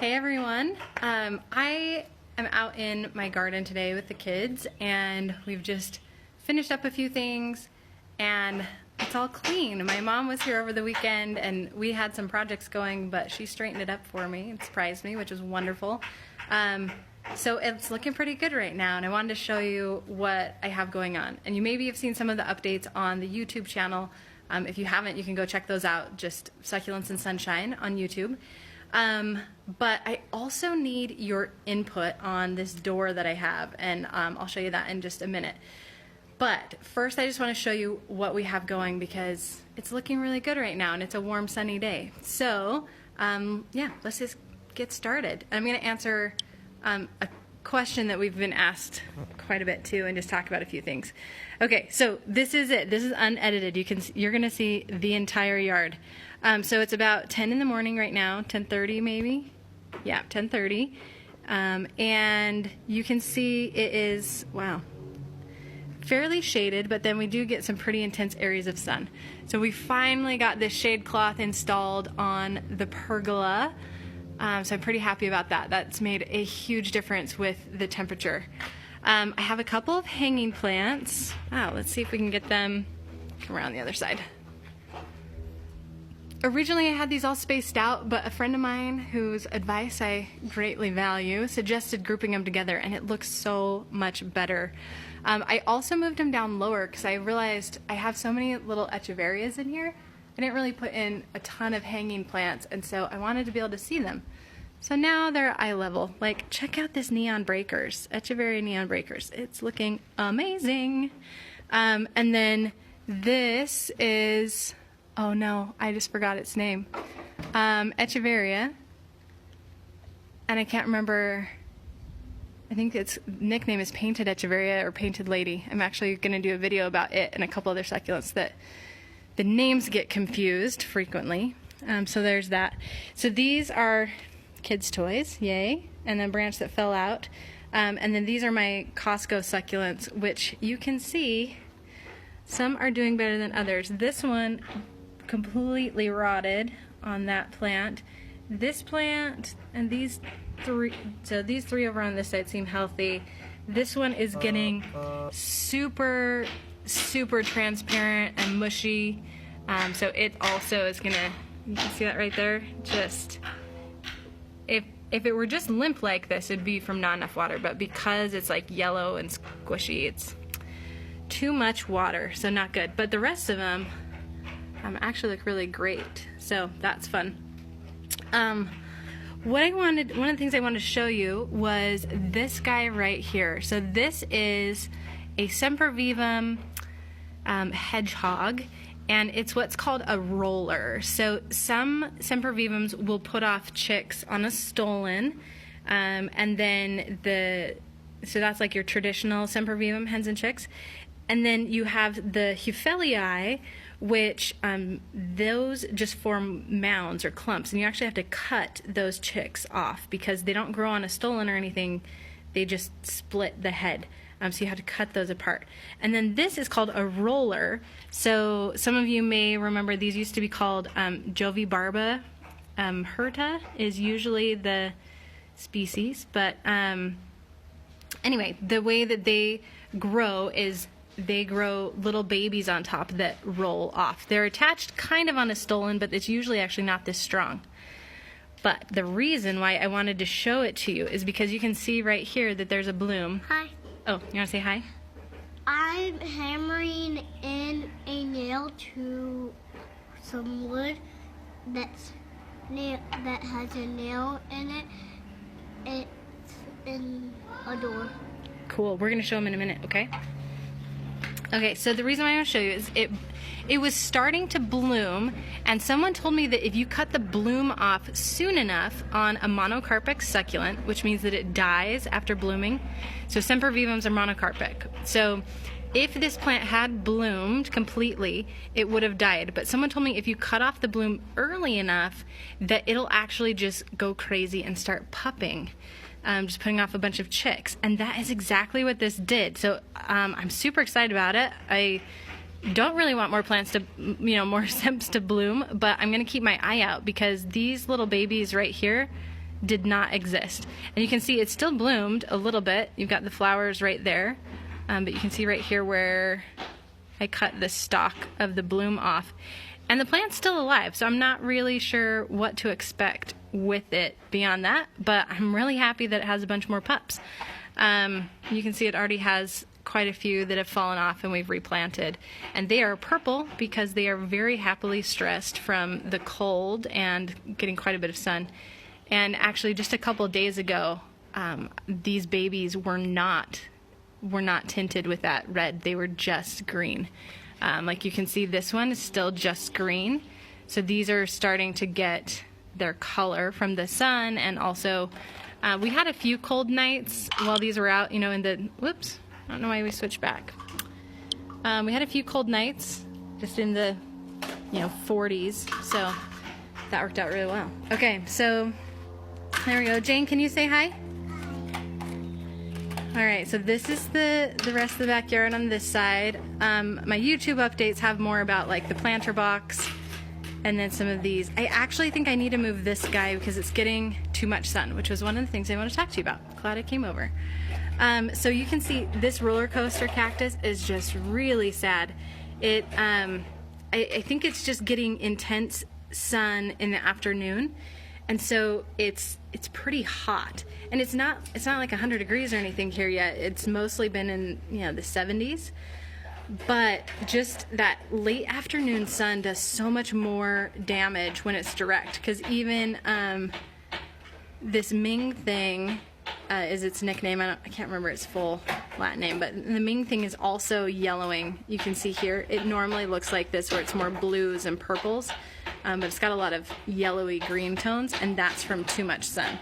Hey everyone, I am out in my garden today with the kids and we've just finished up a few things and it's all clean. My mom was here over the weekend and we had some projects going, but she straightened it up for me and surprised me, which was wonderful. So it's looking pretty good right now and I wanted to show you what I have going on. And you maybe have seen some of the updates on the YouTube channel. If you haven't, you can go check those out, just Succulents and Sunshine on YouTube. But I also need your input on this door that I have, and I'll show you that in just a minute. But first I just want to show you what we have going because it's looking really good right now and it's a warm sunny day. So yeah, let's just get started. I'm going to answer a question that we've been asked quite a bit too and just talk about a few things. Okay, so this is it. This is unedited. You're going to see the entire yard. So it's about 10 in the morning right now, 10:30 maybe. Yeah, 10:30. And you can see it is, wow, fairly shaded, but then we do get some pretty intense areas of sun. So we finally got this shade cloth installed on the pergola. So I'm pretty happy about that. That's made a huge difference with the temperature. I have a couple of hanging plants. Wow, let's see if we can get them around the other side. Originally I had these all spaced out, but a friend of mine whose advice I greatly value suggested grouping them together and it looks so much better. I also moved them down lower because I realized I have so many little echeverias in here. I didn't really put in a ton of hanging plants and so I wanted to be able to see them. So now they're eye level. Like, check out this neon breakers, echeveria neon breakers. It's looking amazing. And then this is, oh no, I just forgot its name. Echeveria. And I can't remember, I think its nickname is Painted Echeveria or Painted Lady. I'm actually going to do a video about it and a couple other succulents that the names get confused frequently. So there's that. So these are kids' toys, yay, and then branch that fell out. And then these are my Costco succulents, which you can see some are doing better than others. This one completely rotted on that plant. This plant and these three, so these three over on this side seem healthy. This one is getting super transparent and mushy. So it also is gonna, you can see that right there, just, if it were just limp like this, it'd be from not enough water, but because it's like yellow and squishy, it's too much water, so not good. But the rest of them actually look really great, so that's fun. One of the things I wanted to show you was this guy right here. So this is a sempervivum hedgehog, and it's what's called a roller. So some sempervivums will put off chicks on a stolon, and then so that's like your traditional sempervivum hens and chicks. And then you have the Huphelii, which those just form mounds or clumps, and you actually have to cut those chicks off because they don't grow on a stolon or anything. They just split the head. So you have to cut those apart. And then this is called a roller. So some of you may remember these used to be called Jovibarba. Hirta is usually the species. But anyway, the way that they grow is they grow little babies on top that roll off. They're attached kind of on a stolon, but it's usually actually not this strong. But the reason why I wanted to show it to you is because you can see right here that there's a bloom. Hi. Oh, you want to say hi? I'm hammering in a nail to some wood that has a nail in it. It's in a door. Cool. We're going to show them in a minute, okay? Okay, so the reason why I want to show you is it was starting to bloom, and someone told me that if you cut the bloom off soon enough on a monocarpic succulent, which means that it dies after blooming, so sempervivums are monocarpic. So if this plant had bloomed completely, it would have died. But someone told me if you cut off the bloom early enough, that it'll actually just go crazy and start pupping. Just putting off a bunch of chicks, and that is exactly what this did. So I'm super excited about it. I don't really want more plants to, more stems to bloom, but I'm going to keep my eye out because these little babies right here, did not exist. And you can see it's still bloomed a little bit. You've got the flowers right there, but you can see right here where I cut the stalk of the bloom off. And the plant's still alive, so I'm not really sure what to expect with it beyond that, but I'm really happy that it has a bunch more pups. You can see it already has quite a few that have fallen off and we've replanted. And they are purple because they are very happily stressed from the cold and getting quite a bit of sun. And actually just a couple of days ago, these babies were not tinted with that red. They were just green. Like you can see, this one is still just green. So these are starting to get their color from the sun. And also we had a few cold nights while these were out, you know, in the, whoops, I don't know why we switched back. We had a few cold nights just in the, you know, 40s. So that worked out really well. Okay, so there we go. Jane, can you say hi? All right, so this is the rest of the backyard on this side. My YouTube updates have more about like the planter box and then some of these. I actually think I need to move this guy because it's getting too much sun, which was one of the things I want to talk to you about. Glad I came over. So you can see this roller coaster cactus is just really sad. It, I think it's just getting intense sun in the afternoon. And so it's pretty hot, and it's not like 100 degrees or anything here yet. It's mostly been in, you know, the 70s, but just that late afternoon sun does so much more damage when it's direct, because even this Ming thing is its nickname. I can't remember its full Latin name, but the Ming thing is also yellowing. You can see here it normally looks like this, where it's more blues and purples. But it's got a lot of yellowy green tones, and that's from too much sun.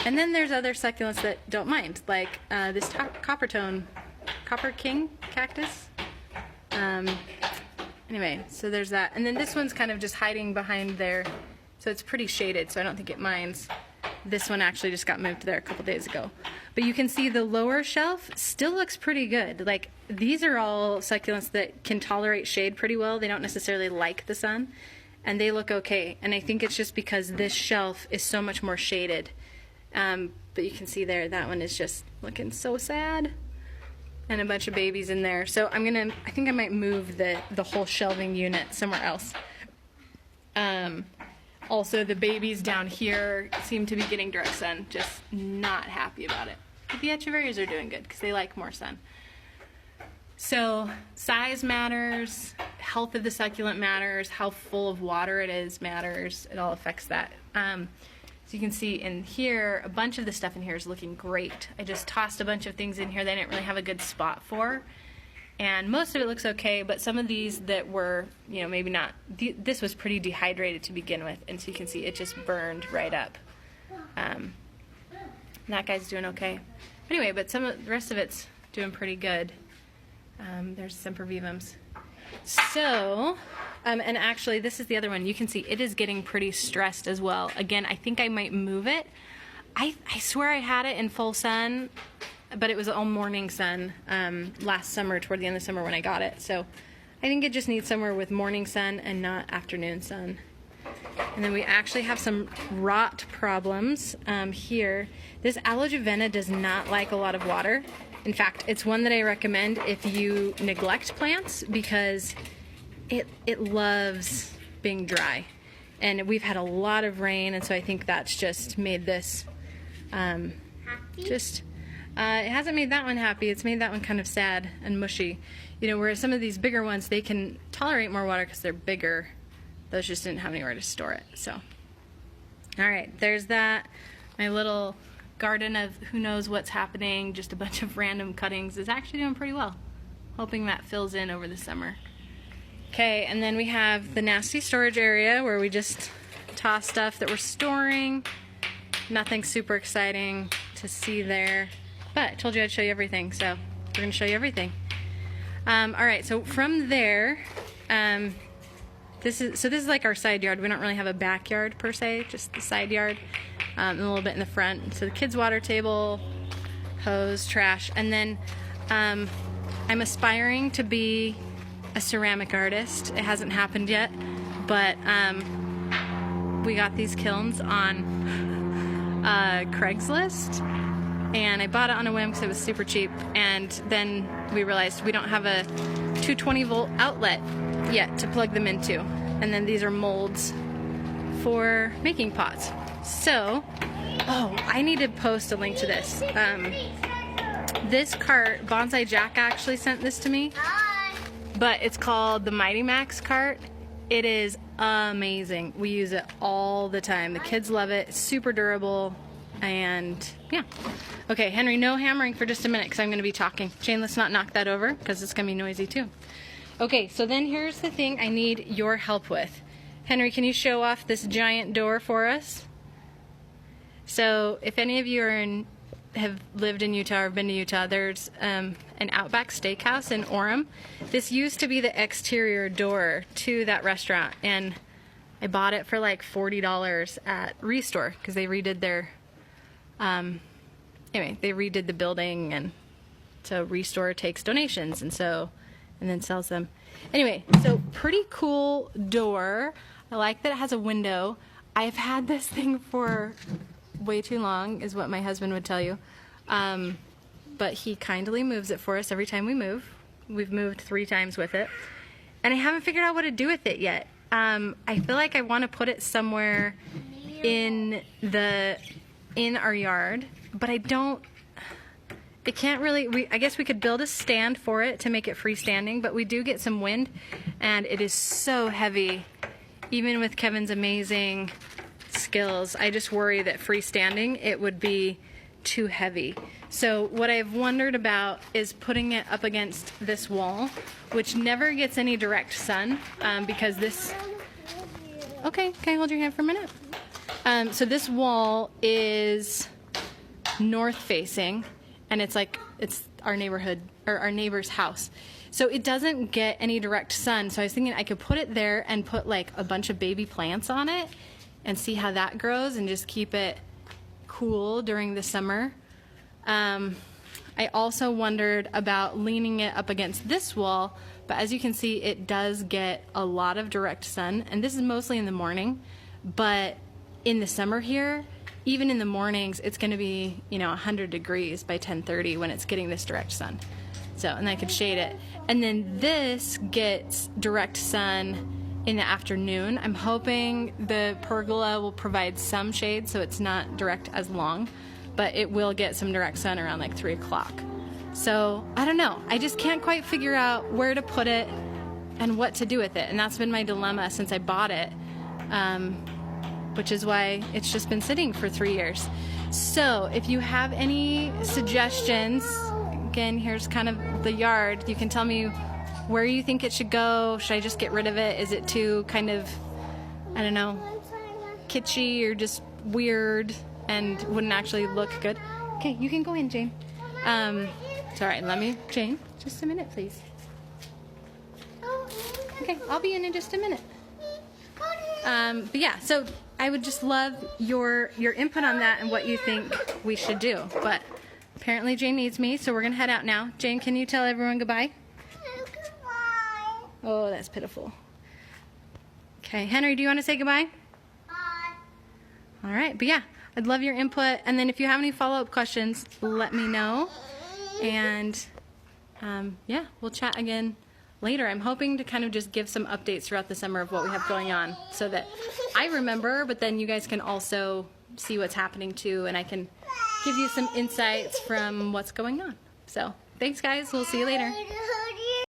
And then there's other succulents that don't mind, like this copper king cactus. Anyway, so there's that. And then this one's kind of just hiding behind there, so it's pretty shaded, so I don't think it minds. This one actually just got moved there a couple days ago. But you can see the lower shelf still looks pretty good. Like, these are all succulents that can tolerate shade pretty well. They don't necessarily like the sun, and they look okay. And I think it's just because this shelf is so much more shaded. But you can see there, that one is just looking so sad. And a bunch of babies in there. So I think I might move the whole shelving unit somewhere else. Also, the babies down here seem to be getting direct sun, just not happy about it. But the echeverias are doing good because they like more sun. So size matters, health of the succulent matters, how full of water it is matters. It all affects that. So you can see in here, a bunch of the stuff in here is looking great. I just tossed a bunch of things in here that I didn't really have a good spot for. And most of it looks okay, but some of these that were, you know, maybe not, this was pretty dehydrated to begin with, and so you can see it just burned right up. That guy's doing okay. Anyway, but the rest of it's doing pretty good. There's sempervivums. So, and actually this is the other one. You can see it is getting pretty stressed as well. Again, I think I might move it. I swear I had it in full sun, but it was all morning sun last summer, toward the end of the summer when I got it. So I think it just needs somewhere with morning sun and not afternoon sun. And then we actually have some rot problems here. This Aloe does not like a lot of water. In fact, it's one that I recommend if you neglect plants, because it loves being dry. And we've had a lot of rain, and so I think that's just made this it hasn't made that one happy. It's made that one kind of sad and mushy. You know, whereas some of these bigger ones, they can tolerate more water because they're bigger. Those just didn't have anywhere to store it. So, all right, there's that. My little garden of who knows what's happening, just a bunch of random cuttings, is actually doing pretty well. Hoping that fills in over the summer. Okay, and then we have the nasty storage area where we just toss stuff that we're storing. Nothing super exciting to see there. But I told you I'd show you everything, so we're going to show you everything. All right, so from there, this is like our side yard. We don't really have a backyard per se, just the side yard, and a little bit in the front. So the kids' water table, hose, trash, and then I'm aspiring to be a ceramic artist. It hasn't happened yet, but we got these kilns on Craigslist, and I bought it on a whim because it was super cheap, and then we realized we don't have a 220 volt outlet yet to plug them into, and then these are molds for making pots. So, oh, I need to post a link to this. This cart, Bonsai Jack actually sent this to me, but it's called the Mighty Max cart. It is amazing. We use it all the time. The kids love it. It's super durable, and yeah. Okay, Henry, no hammering for just a minute because I'm going to be talking. Jane, let's not knock that over because it's going to be noisy too. Okay, so then here's the thing I need your help with. Henry, can you show off this giant door for us? So if any of you have lived in Utah or been to Utah, there's an Outback Steakhouse in Orem. This used to be the exterior door to that restaurant, and I bought it for like $40 at Restore because they redid their, anyway, they redid the building, and so Restore takes donations and then sells them. Anyway, so pretty cool door. I like that it has a window. I've had this thing for way too long, is what my husband would tell you. But he kindly moves it for us every time we move. We've moved 3 times with it. And I haven't figured out what to do with it yet. I feel like I want to put it somewhere in our yard, but I can't really, I guess we could build a stand for it to make it freestanding, but we do get some wind, and it is so heavy. Even with Kevin's amazing skills, I just worry that freestanding, it would be too heavy. So what I've wondered about is putting it up against this wall, which never gets any direct sun, because this... Okay, can I hold your hand for a minute? So this wall is north facing, and it's our neighborhood, or our neighbor's house. So it doesn't get any direct sun. So I was thinking I could put it there and put like a bunch of baby plants on it and see how that grows and just keep it cool during the summer. I also wondered about leaning it up against this wall, but as you can see, it does get a lot of direct sun, and this is mostly in the morning, but in the summer here, even in the mornings, it's going to be, 100 degrees by 10:30 when it's getting this direct sun. So, and I could shade it. And then this gets direct sun in the afternoon. I'm hoping the pergola will provide some shade so it's not direct as long, but it will get some direct sun around like 3 o'clock. So, I don't know. I just can't quite figure out where to put it and what to do with it. And that's been my dilemma since I bought it, which is why it's just been sitting for 3 years. So, if you have any suggestions, again, here's kind of the yard. You can tell me where you think it should go. Should I just get rid of it? Is it too kind of, I don't know, kitschy or just weird and wouldn't actually look good? Okay, you can go in, Jane. It's all right. Jane, just a minute, please. Okay, I'll be in just a minute. But yeah, so I would just love your input on that and what you think we should do. But apparently Jane needs me, so we're going to head out now. Jane, can you tell everyone goodbye? Goodbye. Oh, that's pitiful. Okay, Henry, do you want to say goodbye? Bye. All right, but yeah, I'd love your input. And then if you have any follow-up questions, let me know. And yeah, we'll chat again later. I'm hoping to kind of just give some updates throughout the summer of what we have going on so that I remember, but then you guys can also see what's happening too, and I can give you some insights from what's going on. So thanks guys, we'll see you later.